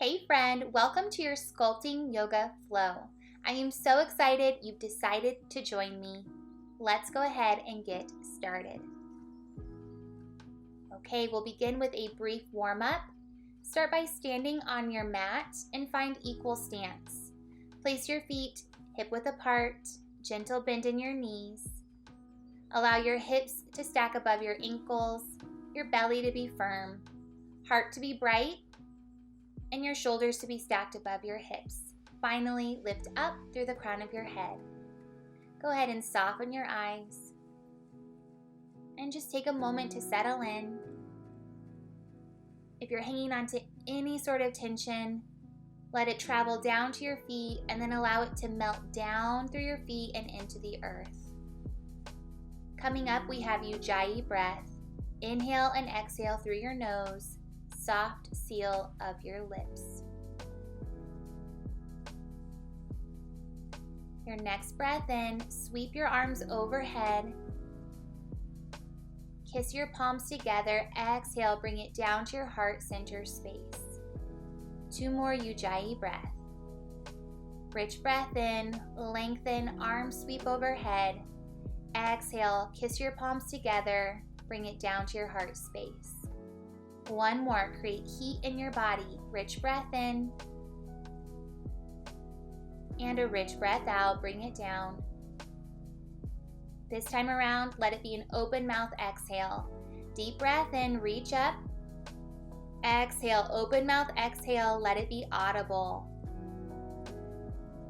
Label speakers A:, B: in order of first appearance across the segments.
A: Hey friend, welcome to your Sculpting Yoga Flow. I am so excited you've decided to join me. Let's go ahead and get started. Okay, we'll begin with a brief warm-up. Start by standing on your mat and find equal stance. Place your feet hip-width apart, gentle bend in your knees. Allow your hips to stack above your ankles, your belly to be firm, heart to be bright, and your shoulders to be stacked above your hips. Finally, lift up through the crown of your head. Go ahead and soften your eyes. And just take a moment to settle in. If you're hanging on to any sort of tension, let it travel down to your feet and then allow it to melt down through your feet and into the earth. Coming up, we have Ujjayi breath. Inhale and exhale through your nose. Soft seal of your lips. Your next breath in, sweep your arms overhead. Kiss your palms together. Exhale, bring it down to your heart center space. 2 more Ujjayi breath. Rich breath in, lengthen, arms sweep overhead. Exhale, kiss your palms together. Bring it down to your heart space. 1 more, create heat in your body. Rich breath in. And a rich breath out, bring it down. This time around, let it be an open mouth exhale. Deep breath in, reach up. Exhale, open mouth exhale, let it be audible.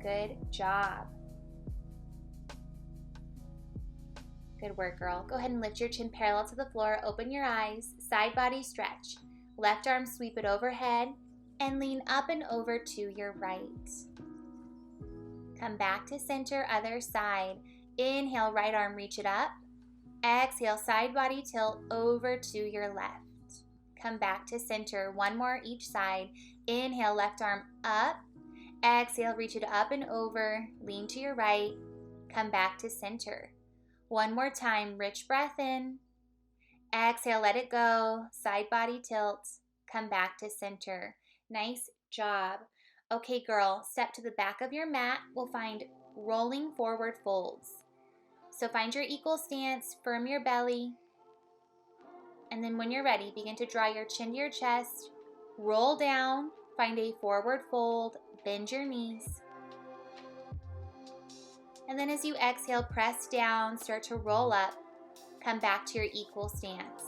A: Good job. Good work, girl. Go ahead and lift your chin parallel to the floor. Open your eyes. Side body stretch. Left arm sweep it overhead and lean up and over to your right. Come back to center, other side. Inhale, right arm, reach it up. Exhale, side body tilt over to your left. Come back to center. 1 more each side. Inhale, left arm up. Exhale, reach it up and over. Lean to your right. Come back to center. 1 more time, rich breath in. Exhale, let it go. Side body tilt. Come back to center. Nice job. Okay, girl, step to the back of your mat. We'll find rolling forward folds. So find your equal stance, firm your belly. And then when you're ready, begin to draw your chin to your chest. Roll down, find a forward fold, bend your knees. And then as you exhale, press down, start to roll up, come back to your equal stance.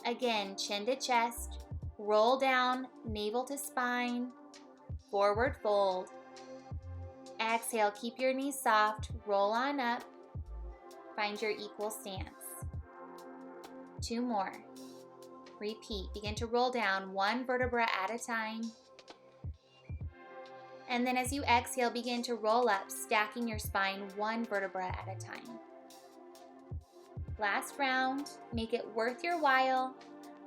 A: Again, chin to chest, roll down, navel to spine, forward fold. Exhale, keep your knees soft, roll on up, find your equal stance. 2 more. Repeat, begin to roll down 1 vertebra at a time. And then as you exhale, begin to roll up, stacking your spine 1 vertebra at a time. Last round, make it worth your while.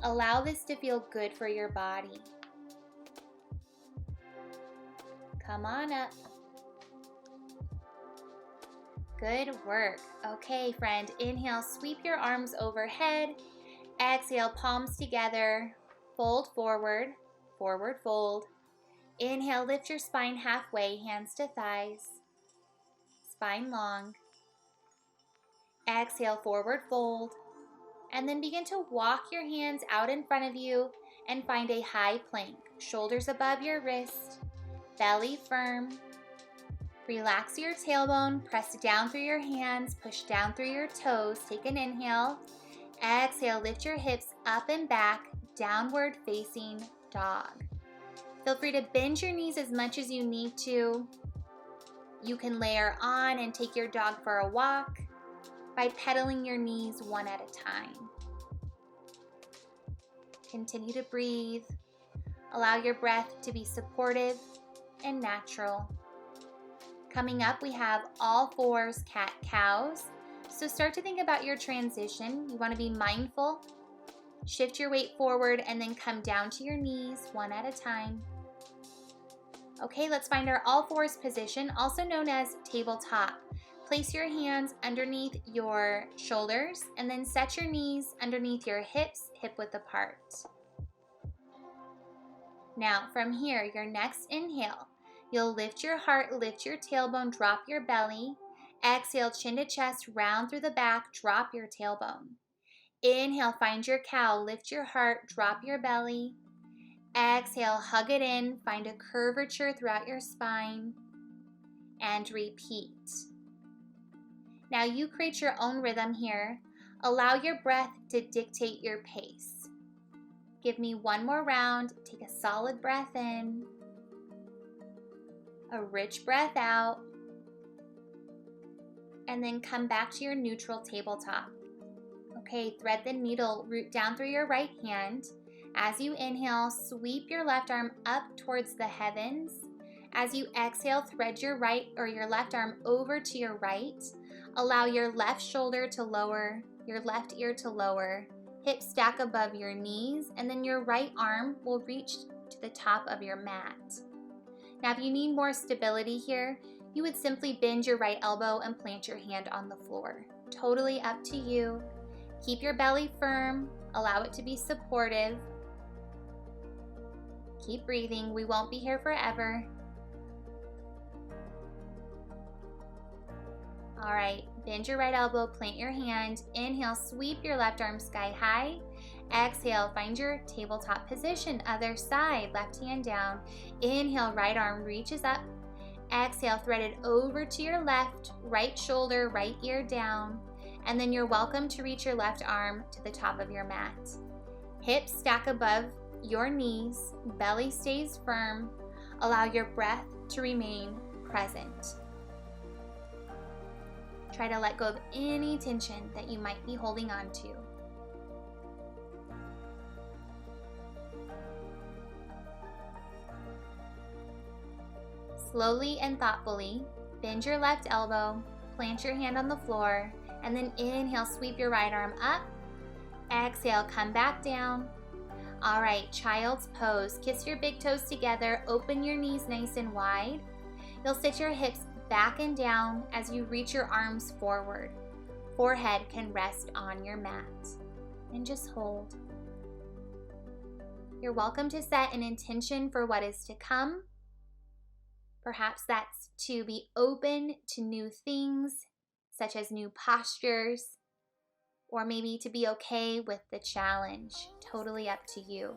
A: Allow this to feel good for your body. Come on up. Good work. Okay, friend, inhale, sweep your arms overhead. Exhale, palms together, fold forward, forward fold. Inhale, lift your spine halfway, hands to thighs, spine long. Exhale, forward fold. And then begin to walk your hands out in front of you and find a high plank. Shoulders above your wrist, belly firm. Relax your tailbone, press down through your hands, push down through your toes. Take an inhale. Exhale, lift your hips up and back, downward facing dog. Feel free to bend your knees as much as you need to. You can layer on and take your dog for a walk by pedaling your knees 1 at a time. Continue to breathe. Allow your breath to be supportive and natural. Coming up, we have all fours, cat-cows. So start to think about your transition. You want to be mindful. Shift your weight forward and then come down to your knees 1 at a time. Okay, let's find our all fours position, also known as tabletop. Place your hands underneath your shoulders and then set your knees underneath your hips, hip width apart. Now from here, your next inhale, you'll lift your heart, lift your tailbone, drop your belly. Exhale, chin to chest, round through the back, drop your tailbone. Inhale, find your cow, lift your heart, drop your belly. Exhale, hug it in, find a curvature throughout your spine, and repeat. Now you create your own rhythm here. Allow your breath to dictate your pace. Give me one more round. Take a solid breath in, a rich breath out, and then come back to your neutral tabletop. Okay, thread the needle, root down through your right hand. As you inhale, sweep your left arm up towards the heavens. As you exhale, thread your right or your left arm over to your right. Allow your left shoulder to lower, your left ear to lower, hips stack above your knees, and then your right arm will reach to the top of your mat. Now, if you need more stability here, you would simply bend your right elbow and plant your hand on the floor. Totally up to you. Keep your belly firm, allow it to be supportive. Keep breathing, we won't be here forever. All right, bend your right elbow, plant your hand. Inhale, sweep your left arm sky high. Exhale, find your tabletop position, other side, left hand down. Inhale, right arm reaches up. Exhale, thread it over to your left, right shoulder, right ear down. And then you're welcome to reach your left arm to the top of your mat. Hips stack above your knees, belly stays firm. Allow your breath to remain present. Try to let go of any tension that you might be holding on to. Slowly and thoughtfully, bend your left elbow, plant your hand on the floor, and then inhale, sweep your right arm up. Exhale, come back down. All right, child's pose. Kiss your big toes together, open your knees nice and wide. You'll sit your hips back and down as you reach your arms forward. Forehead can rest on your mat. And just hold. You're welcome to set an intention for what is to come. Perhaps that's to be open to new things, such as new postures, or maybe to be okay with the challenge. Totally up to you.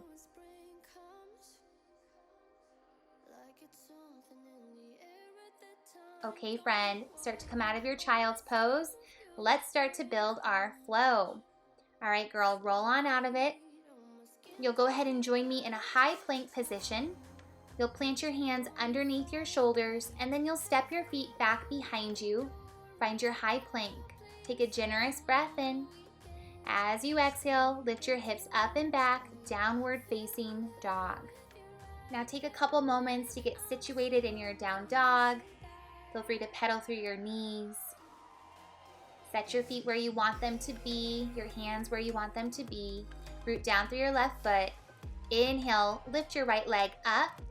A: Okay, friend, start to come out of your child's pose. Let's start to build our flow. All right, girl, roll on out of it. You'll go ahead and join me in a high plank position. You'll plant your hands underneath your shoulders, and then you'll step your feet back behind you. Find your high plank. Take a generous breath in. As you exhale, lift your hips up and back, downward facing dog. Now take a couple moments to get situated in your down dog. Feel free to pedal through your knees. Set your feet where you want them to be, your hands where you want them to be. Root down through your left foot. Inhale, lift your right leg up.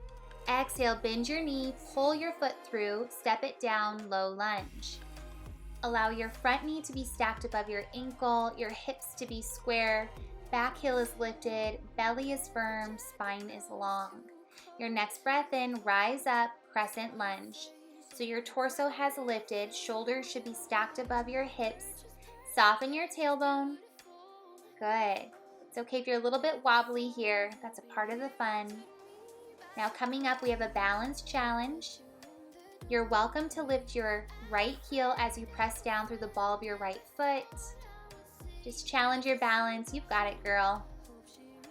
A: Exhale, bend your knee, pull your foot through, step it down, low lunge. Allow your front knee to be stacked above your ankle, your hips to be square, back heel is lifted, belly is firm, spine is long. Your next breath in, rise up, crescent lunge. So your torso has lifted, shoulders should be stacked above your hips. Soften your tailbone. Good. It's okay if you're a little bit wobbly here. That's a part of the fun. Now coming up, we have a balance challenge. You're welcome to lift your right heel as you press down through the ball of your right foot. Just challenge your balance. You've got it, girl.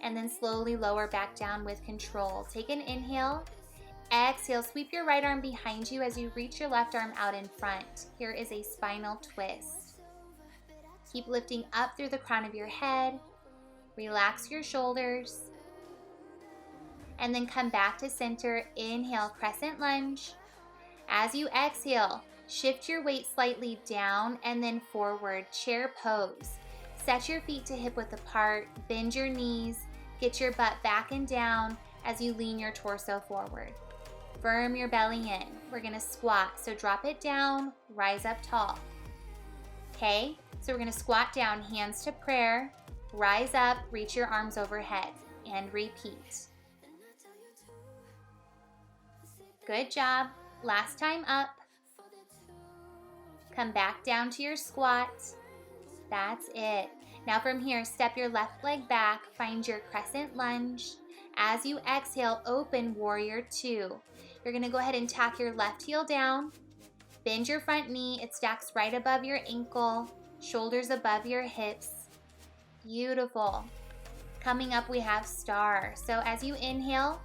A: And then slowly lower back down with control. Take an inhale. Exhale, sweep your right arm behind you as you reach your left arm out in front. Here is a spinal twist. Keep lifting up through the crown of your head. Relax your shoulders. And then come back to center. Inhale, crescent lunge. As you exhale, shift your weight slightly down and then forward, chair pose. Set your feet to hip width apart, bend your knees, get your butt back and down as you lean your torso forward. Firm your belly in. We're gonna squat, so drop it down, rise up tall. Okay, so we're gonna squat down, hands to prayer, rise up, reach your arms overhead, and repeat. Good job. Last time up. Come back down to your squat. That's it. Now from here, step your left leg back, find your crescent lunge. As you exhale, open warrior two. You're gonna go ahead and tack your left heel down, bend your front knee, it stacks right above your ankle, shoulders above your hips. Beautiful. Coming up, we have star. So as you inhale,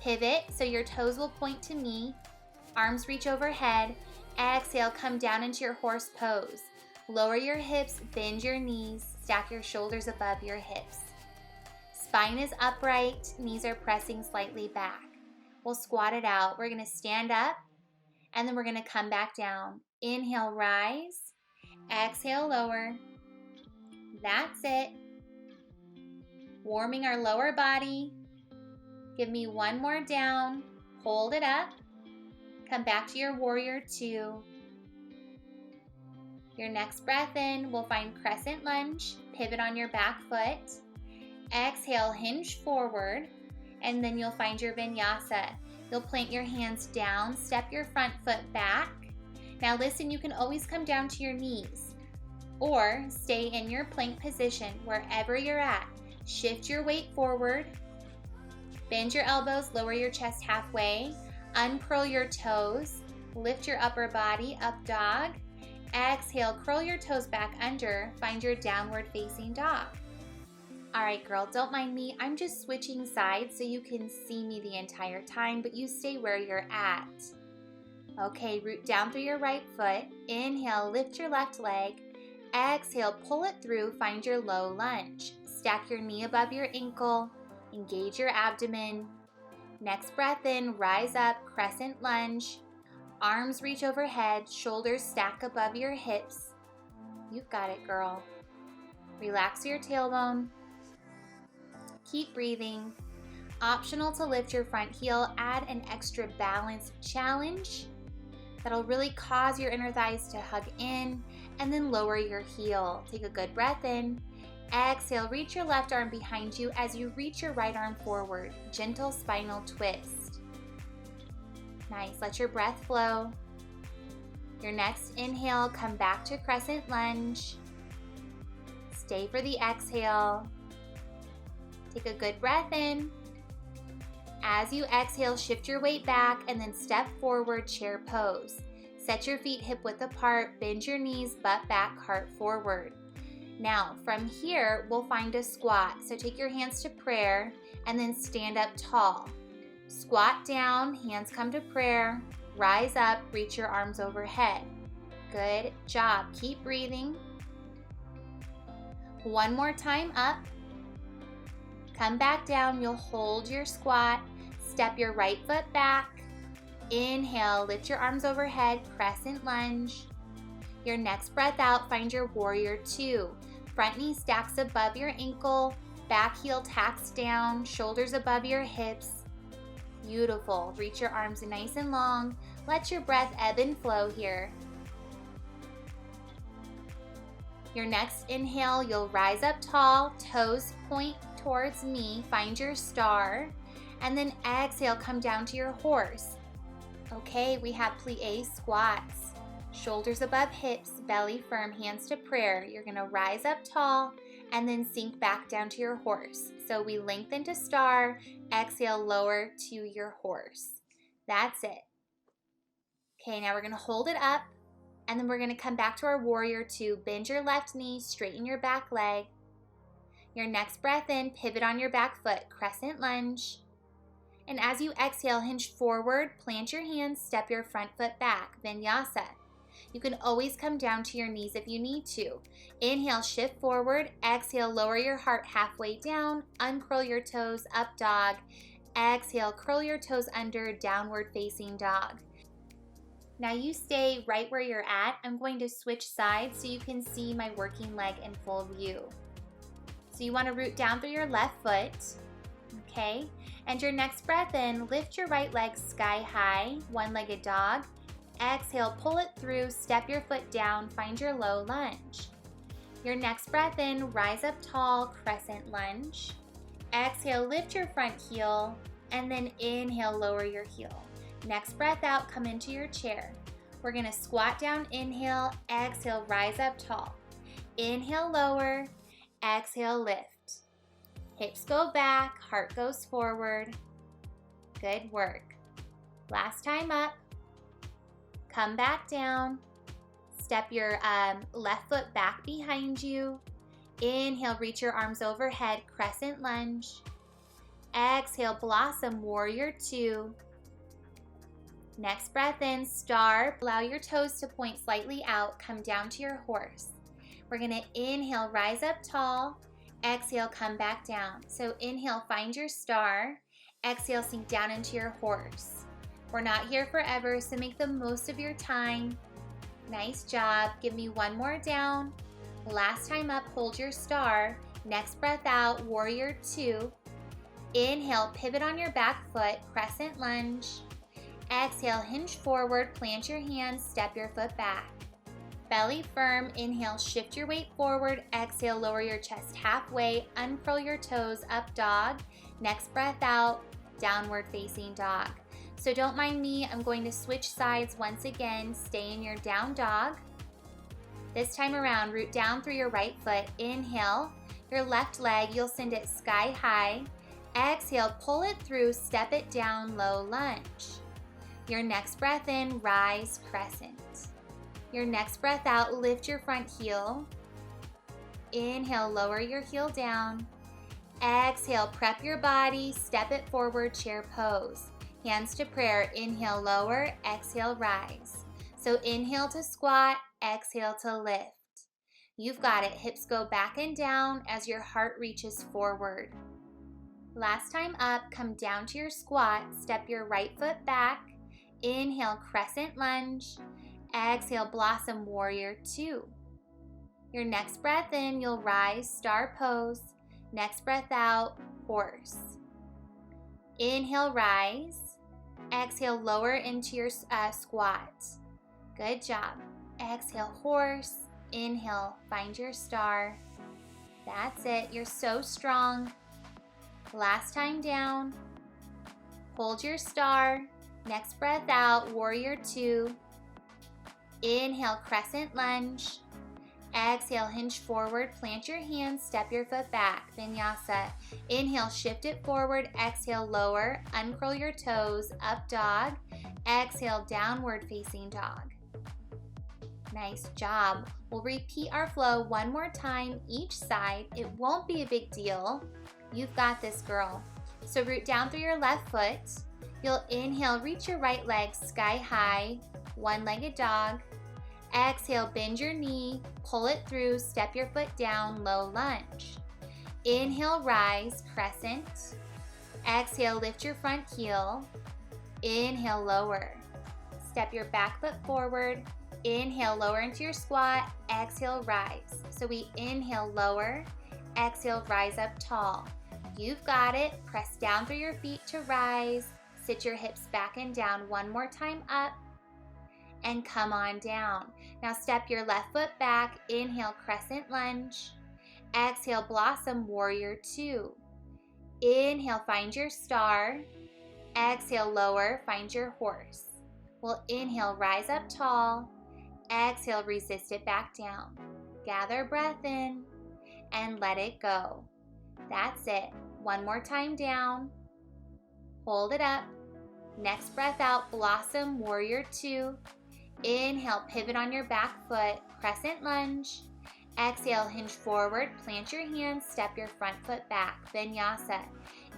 A: pivot, so your toes will point to me, arms reach overhead. Exhale, come down into your horse pose. Lower your hips, bend your knees, stack your shoulders above your hips. Spine is upright, knees are pressing slightly back. We'll squat it out. We're gonna stand up, and then we're gonna come back down. Inhale, rise. Exhale, lower. That's it. Warming our lower body. Give me one more down. Hold it up. Come back to your warrior two. Your next breath in, we'll find crescent lunge. Pivot on your back foot. Exhale, hinge forward, and then you'll find your vinyasa. You'll plant your hands down, step your front foot back. Now listen, you can always come down to your knees or stay in your plank position wherever you're at. Shift your weight forward. Bend your elbows, lower your chest halfway. Uncurl your toes. Lift your upper body, up dog. Exhale, curl your toes back under. Find your downward facing dog. All right, girl, don't mind me. I'm just switching sides so you can see me the entire time, but you stay where you're at. Okay, root down through your right foot. Inhale, lift your left leg. Exhale, pull it through, find your low lunge. Stack your knee above your ankle. Engage your abdomen. Next breath in, rise up, crescent lunge. Arms reach overhead, shoulders stack above your hips. You've got it, girl. Relax your tailbone. Keep breathing. Optional to lift your front heel, add an extra balance challenge. That'll really cause your inner thighs to hug in, and then lower your heel. Take a good breath in. Exhale, reach your left arm behind you as you reach your right arm forward. Gentle spinal twist. Nice, let your breath flow. Your next inhale, come back to crescent lunge. Stay for the exhale. Take a good breath in. As you exhale, shift your weight back and then step forward, chair pose. Set your feet hip width apart, bend your knees, butt back, heart forward. Now, from here, we'll find a squat. So take your hands to prayer and then stand up tall. Squat down, hands come to prayer. Rise up, reach your arms overhead. Good job. Keep breathing. One more time up. Come back down. You'll hold your squat. Step your right foot back. Inhale, lift your arms overhead, crescent lunge. Your next breath out, find your warrior two. Front knee stacks above your ankle, back heel tacks down, shoulders above your hips. Beautiful. Reach your arms nice and long. Let your breath ebb and flow here. Your next inhale, you'll rise up tall, toes point towards me, find your star, and then exhale, come down to your horse. Okay, we have plie squats. Shoulders above hips, belly firm, hands to prayer. You're gonna rise up tall and then sink back down to your horse. So we lengthen to star, exhale, lower to your horse. That's it. Okay, now we're gonna hold it up and then we're gonna come back to our warrior two. Bend your left knee, straighten your back leg. Your next breath in, pivot on your back foot, crescent lunge. And as you exhale, hinge forward, plant your hands, step your front foot back, vinyasa. You can always come down to your knees if you need to. Inhale, shift forward. Exhale, lower your heart halfway down. Uncurl your toes, up dog. Exhale, curl your toes under, downward facing dog. Now you stay right where you're at. I'm going to switch sides so you can see my working leg in full view. So you want to root down through your left foot. Okay, and your next breath in, lift your right leg sky high, one-legged dog. Exhale, pull it through, step your foot down, find your low lunge. Your next breath in, rise up tall, crescent lunge. Exhale, lift your front heel, and then inhale, lower your heel. Next breath out, come into your chair. We're gonna squat down, inhale, exhale, rise up tall. Inhale, lower, exhale, lift. Hips go back, heart goes forward. Good work. Last time up. Come back down. Step your left foot back behind you. Inhale, reach your arms overhead, crescent lunge. Exhale, blossom, warrior two. Next breath in, star. Allow your toes to point slightly out. Come down to your horse. We're gonna inhale, rise up tall. Exhale, come back down. So inhale, find your star. Exhale, sink down into your horse. We're not here forever, so make the most of your time. Nice job. Give me one more down. Last time up, hold your star. Next breath out, warrior two. Inhale, pivot on your back foot, crescent lunge. Exhale, hinge forward, plant your hands, step your foot back. Belly firm, inhale, shift your weight forward. Exhale, lower your chest halfway, uncurl your toes, up dog. Next breath out, downward facing dog. So don't mind me, I'm going to switch sides once again. Stay in your down dog. This time around, root down through your right foot. Inhale, your left leg, you'll send it sky high. Exhale, pull it through, step it down, low lunge. Your next breath in, rise, crescent. Your next breath out, lift your front heel. Inhale, lower your heel down. Exhale, prep your body, step it forward, chair pose. Hands to prayer, inhale, lower, exhale, rise. So inhale to squat, exhale to lift. You've got it, hips go back and down as your heart reaches forward. Last time up, come down to your squat, step your right foot back. Inhale, crescent lunge. Exhale, blossom, warrior two. Your next breath in, you'll rise, star pose. Next breath out, horse. Inhale, rise. Exhale, lower into your squat. Good job. Exhale, horse. Inhale, find your star. That's it. You're so strong. Last time down. Hold your star. Next breath out, warrior two. Inhale, crescent lunge. Exhale, hinge forward, plant your hands, step your foot back, vinyasa. Inhale, shift it forward. Exhale, lower, uncurl your toes, up dog. Exhale, downward facing dog. Nice job. We'll repeat our flow one more time each side. It won't be a big deal. You've got this, girl. So root down through your left foot. You'll inhale, reach your right leg sky high, one-legged dog. Exhale, bend your knee, pull it through, step your foot down, low lunge. Inhale, rise, crescent. Exhale, lift your front heel. Inhale, lower. Step your back foot forward. Inhale, lower into your squat. Exhale, rise. So we inhale, lower. Exhale, rise up tall. You've got it. Press down through your feet to rise. Sit your hips back and down one more time up. And come on down. Now step your left foot back. Inhale, crescent lunge. Exhale, blossom, warrior two. Inhale, find your star. Exhale, lower, find your horse. We'll inhale, rise up tall. Exhale, resist it back down. Gather breath in and let it go. That's it. One more time down. Hold it up. Next breath out, blossom, warrior two. Inhale, pivot on your back foot, crescent lunge. Exhale, hinge forward, plant your hands, step your front foot back, vinyasa.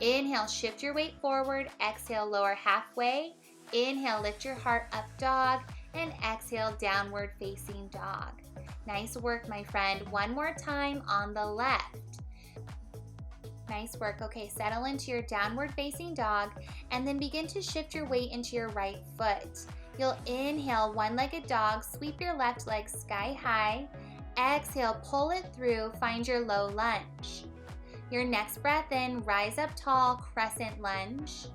A: Inhale, shift your weight forward. Exhale, lower halfway. Inhale, lift your heart, up dog. And exhale, downward facing dog. Nice work, my friend. One more time on the left. Nice work. Okay, settle into your downward facing dog and then begin to shift your weight into your right foot. You'll inhale, one-legged dog, sweep your left leg sky high. Exhale, pull it through, find your low lunge. Your next breath in, rise up tall, crescent lunge.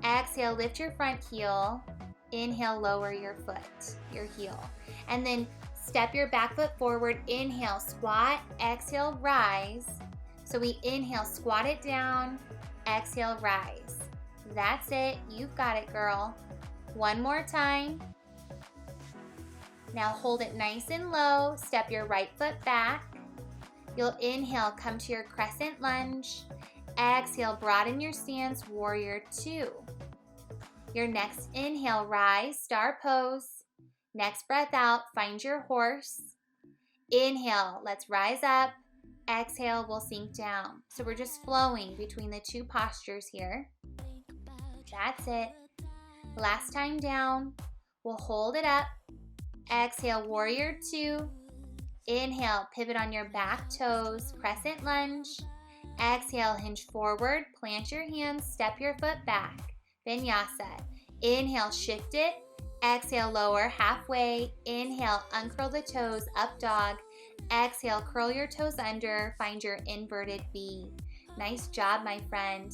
A: Exhale, lift your front heel. Inhale, lower your foot, your heel. And then step your back foot forward. Inhale, squat. Exhale, rise. So we inhale, squat it down. Exhale, rise. That's it. You've got it, girl. One more time. Now hold it nice and low. Step your right foot back. You'll inhale, come to your crescent lunge. Exhale, broaden your stance, warrior two. Your next inhale, rise, star pose. Next breath out, find your horse. Inhale, let's rise up. Exhale, we'll sink down. So we're just flowing between the two postures here. That's it. Last time down, we'll hold it up. Exhale, warrior two. Inhale, pivot on your back toes, crescent lunge. Exhale, hinge forward, plant your hands, step your foot back. Vinyasa. Inhale, shift it. Exhale, lower halfway. Inhale, uncurl the toes, up dog. Exhale, curl your toes under, find your inverted V. Nice job, my friend.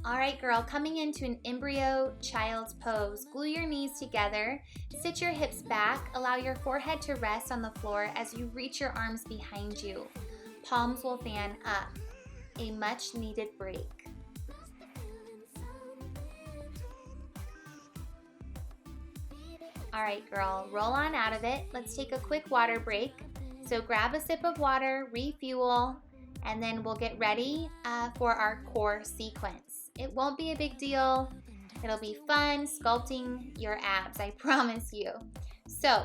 A: All right, girl, coming into an embryo child's pose. Glue your knees together, sit your hips back, allow your forehead to rest on the floor as you reach your arms behind you. Palms will fan up. A much needed break. All right, girl, roll on out of it. Let's take a quick water break. So grab a sip of water, refuel, and then we'll get ready for our core sequence. It won't be a big deal. It'll be fun sculpting your abs, I promise you. So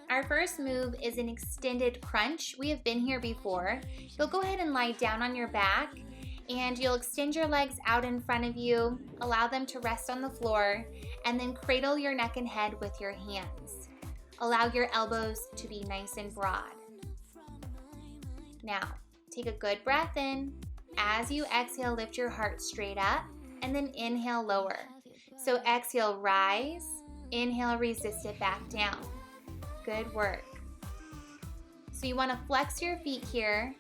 A: our first move is an extended crunch. We have been here before. You'll go ahead and lie down on your back and you'll extend your legs out in front of you, allow them to rest on the floor, and then cradle your neck and head with your hands. Allow your elbows to be nice and broad. Now, take a good breath in. As you exhale, lift your heart straight up, and then inhale, lower. So exhale, rise. Inhale, resist it back down. Good work. So you want to flex your feet here,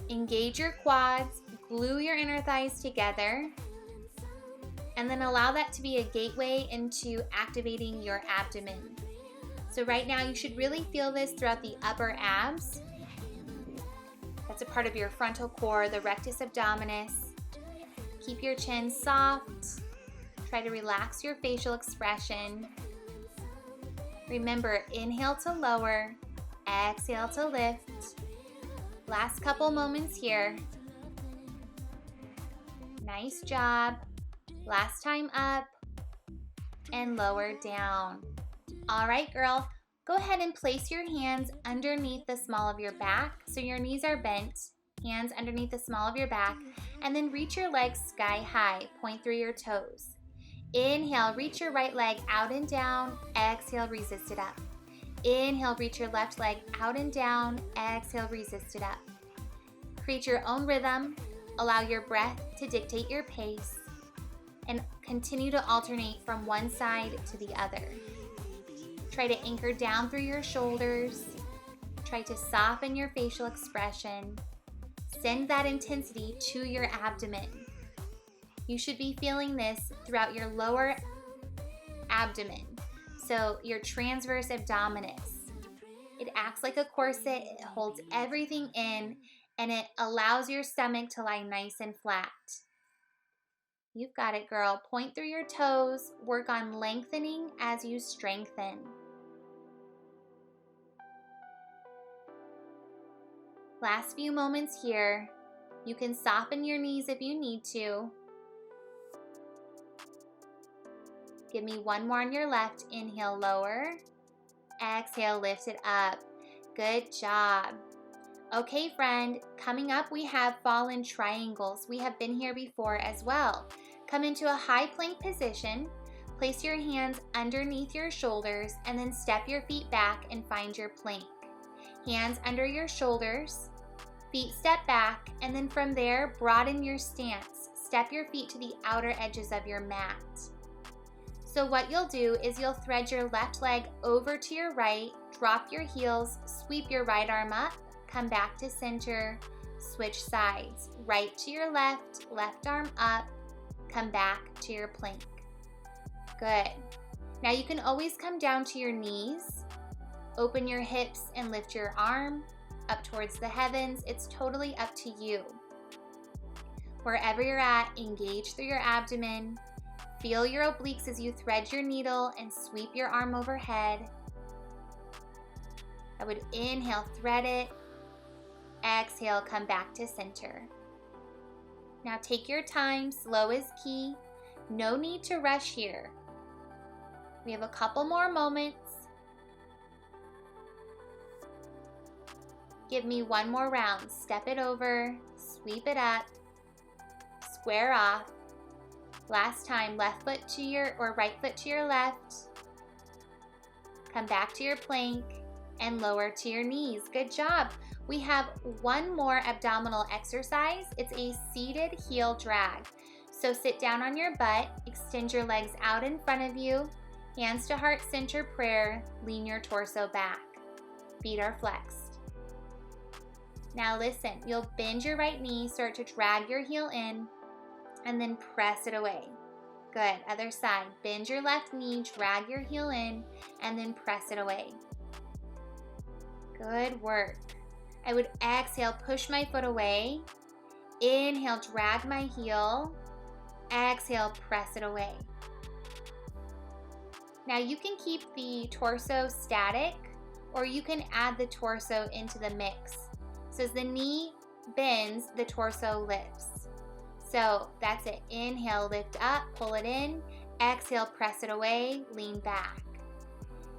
A: engage your quads, glue your inner thighs together, and then allow that to be a gateway into activating your abdomen. So right now you should really feel this throughout the upper abs. That's a part of your frontal core, the rectus abdominis. Keep your chin soft. Try to relax your facial expression. Remember, inhale to lower, exhale to lift. Last couple moments here. Nice job. Last time up and lower down. All right, girl, go ahead and place your hands underneath the small of your back. So your knees are bent, hands underneath the small of your back, and then reach your legs sky high, point through your toes. Inhale, reach your right leg out and down. Exhale, resist it up. Inhale, reach your left leg out and down. Exhale, resist it up. Create your own rhythm. Allow your breath to dictate your pace. And continue to alternate from one side to the other. Try to anchor down through your shoulders. Try to soften your facial expression. Send that intensity to your abdomen. You should be feeling this throughout your lower abdomen, so your transverse abdominis. It acts like a corset, it holds everything in, and it allows your stomach to lie nice and flat. You've got it, girl. Point through your toes, work on lengthening as you strengthen. Last few moments here. You can soften your knees if you need to. Give me one more on your left. Inhale, lower. Exhale, lift it up. Good job. Okay, friend, coming up we have fallen triangles. We have been here before as well. Come into a high plank position. Place your hands underneath your shoulders and then step your feet back and find your plank. Hands under your shoulders, feet step back, and then from there, broaden your stance. Step your feet to the outer edges of your mat. So what you'll do is you'll thread your left leg over to your right, drop your heels, sweep your right arm up, come back to center, switch sides. Right to your left, left arm up, come back to your plank. Good. Now you can always come down to your knees, open your hips and lift your arm up towards the heavens. It's totally up to you. Wherever you're at, engage through your abdomen. Feel your obliques as you thread your needle and sweep your arm overhead. I would inhale, thread it. Exhale, come back to center. Now take your time, slow is key. No need to rush here. We have a couple more moments. Give me one more round. Step it over, sweep it up, square off. Last time, left foot to your, or right foot to your left. Come back to your plank and lower to your knees. Good job. We have one more abdominal exercise. It's a seated heel drag. So sit down on your butt, extend your legs out in front of you, hands to heart center prayer, lean your torso back. Feet are flexed. Now listen, you'll bend your right knee, start to drag your heel in, and then press it away. Good, other side. Bend your left knee, drag your heel in, and then press it away. Good work. I would exhale, push my foot away. Inhale, drag my heel. Exhale, press it away. Now you can keep the torso static, or you can add the torso into the mix. So as the knee bends, the torso lifts. So that's it. Inhale, lift up, pull it in. Exhale, press it away, lean back.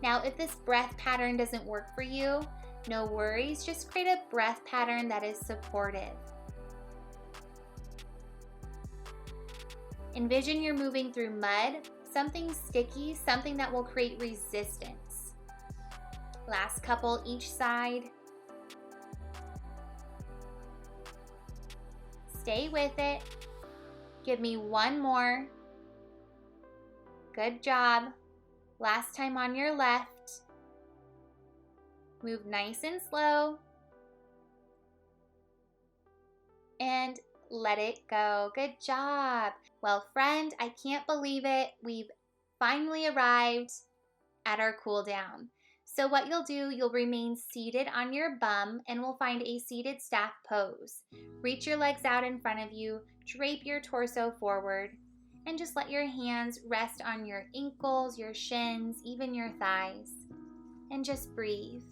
A: Now, if this breath pattern doesn't work for you, no worries. Just create a breath pattern that is supportive. Envision you're moving through mud, something sticky, something that will create resistance. Last couple each side. Stay with it. Give me one more. Good job. Last time on your left. Move nice and slow. And let it go. Good job. Well, friend, I can't believe it. We've finally arrived at our cool down. So what you'll do, you'll remain seated on your bum and we'll find a seated staff pose. Reach your legs out in front of you, drape your torso forward, and just let your hands rest on your ankles, your shins, even your thighs, and just breathe.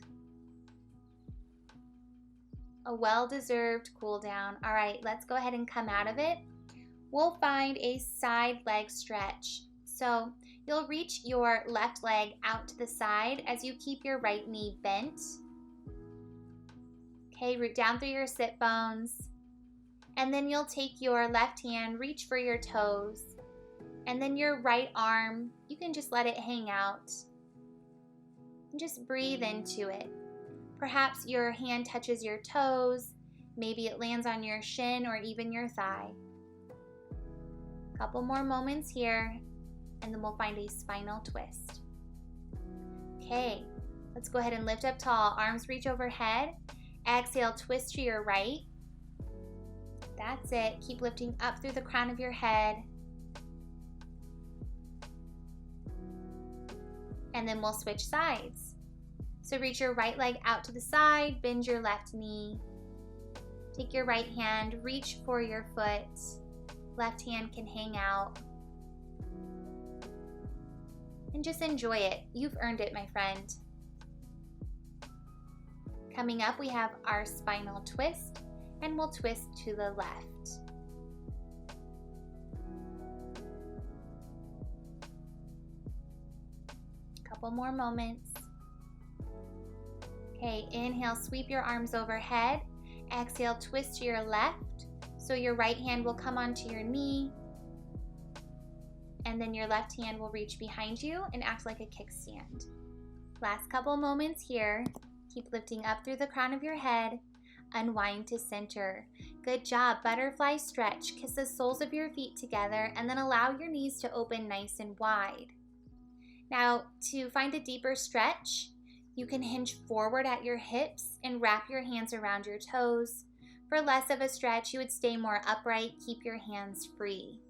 A: A well-deserved cool down. All right, let's go ahead and come out of it. We'll find a side leg stretch. So you'll reach your left leg out to the side as you keep your right knee bent. Okay, root down through your sit bones. And then you'll take your left hand, reach for your toes. And then your right arm, you can just let it hang out. And just breathe into it. Perhaps your hand touches your toes. Maybe it lands on your shin or even your thigh. Couple more moments here. And then we'll find a spinal twist. Okay, let's go ahead and lift up tall. Arms reach overhead. Exhale, twist to your right. That's it. Keep lifting up through the crown of your head. And then we'll switch sides. So reach your right leg out to the side, bend your left knee. Take your right hand, reach for your foot. Left hand can hang out. And just enjoy it. You've earned it, my friend. Coming up, we have our spinal twist, and we'll twist to the left. Couple more moments. Okay, inhale, sweep your arms overhead. Exhale, twist to your left. So your right hand will come onto your knee. And then your left hand will reach behind you and act like a kickstand. Last couple moments here. Keep lifting up through the crown of your head. Unwind to center. Good job. Butterfly stretch. Kiss the soles of your feet together and then allow your knees to open nice and wide. Now, to find a deeper stretch, you can hinge forward at your hips and wrap your hands around your toes. For less of a stretch, you would stay more upright. Keep your hands free.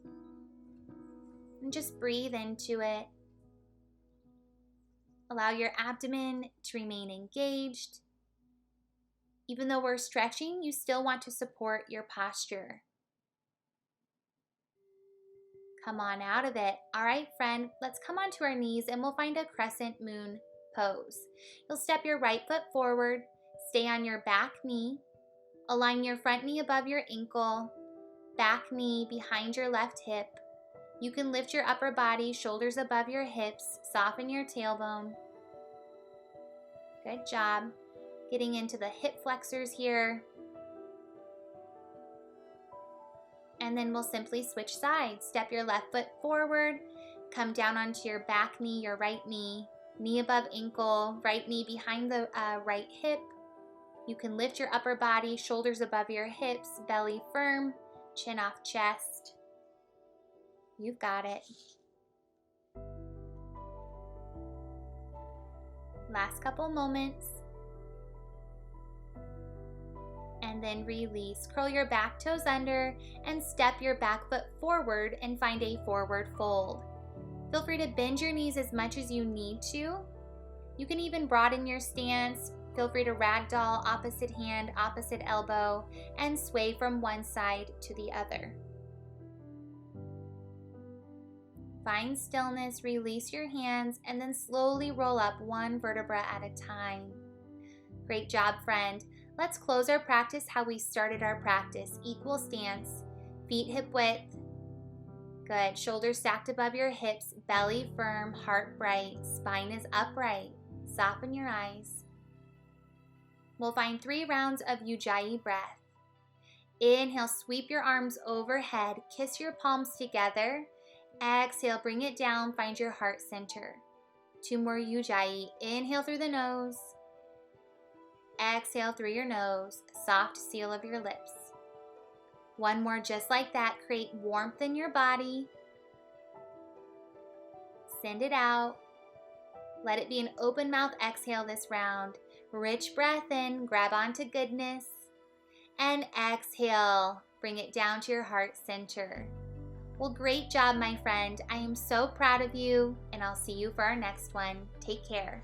A: And just breathe into it. Allow your abdomen to remain engaged. Even though we're stretching, you still want to support your posture. Come on out of it. All right, friend, let's come onto our knees and we'll find a crescent moon pose. You'll step your right foot forward, stay on your back knee, align your front knee above your ankle, back knee behind your left hip. You can lift your upper body, shoulders above your hips, soften your tailbone. Good job. Getting into the hip flexors here. And then we'll simply switch sides. Step your left foot forward, come down onto your back knee, your right knee, knee above ankle, right knee behind the right hip. You can lift your upper body, shoulders above your hips, belly firm, chin off chest. You've got it. Last couple moments. And then release. Curl your back toes under and step your back foot forward and find a forward fold. Feel free to bend your knees as much as you need to. You can even broaden your stance. Feel free to ragdoll, opposite hand, opposite elbow, and sway from one side to the other. Find stillness, release your hands, and then slowly roll up one vertebra at a time. Great job, friend. Let's close our practice how we started our practice. Equal stance, feet hip width. Good. Shoulders stacked above your hips, belly firm, heart bright, spine is upright. Soften your eyes. We'll find 3 rounds of Ujjayi breath. Inhale, sweep your arms overhead, kiss your palms together. Exhale, bring it down, find your heart center. 2 more Ujjayi. Inhale through the nose. Exhale through your nose, soft seal of your lips. 1 more just like that. Create warmth in your body. Send it out. Let it be an open mouth exhale this round. Rich breath in, grab onto goodness. And exhale, bring it down to your heart center. Well, great job, my friend. I am so proud of you, and I'll see you for our next one. Take care.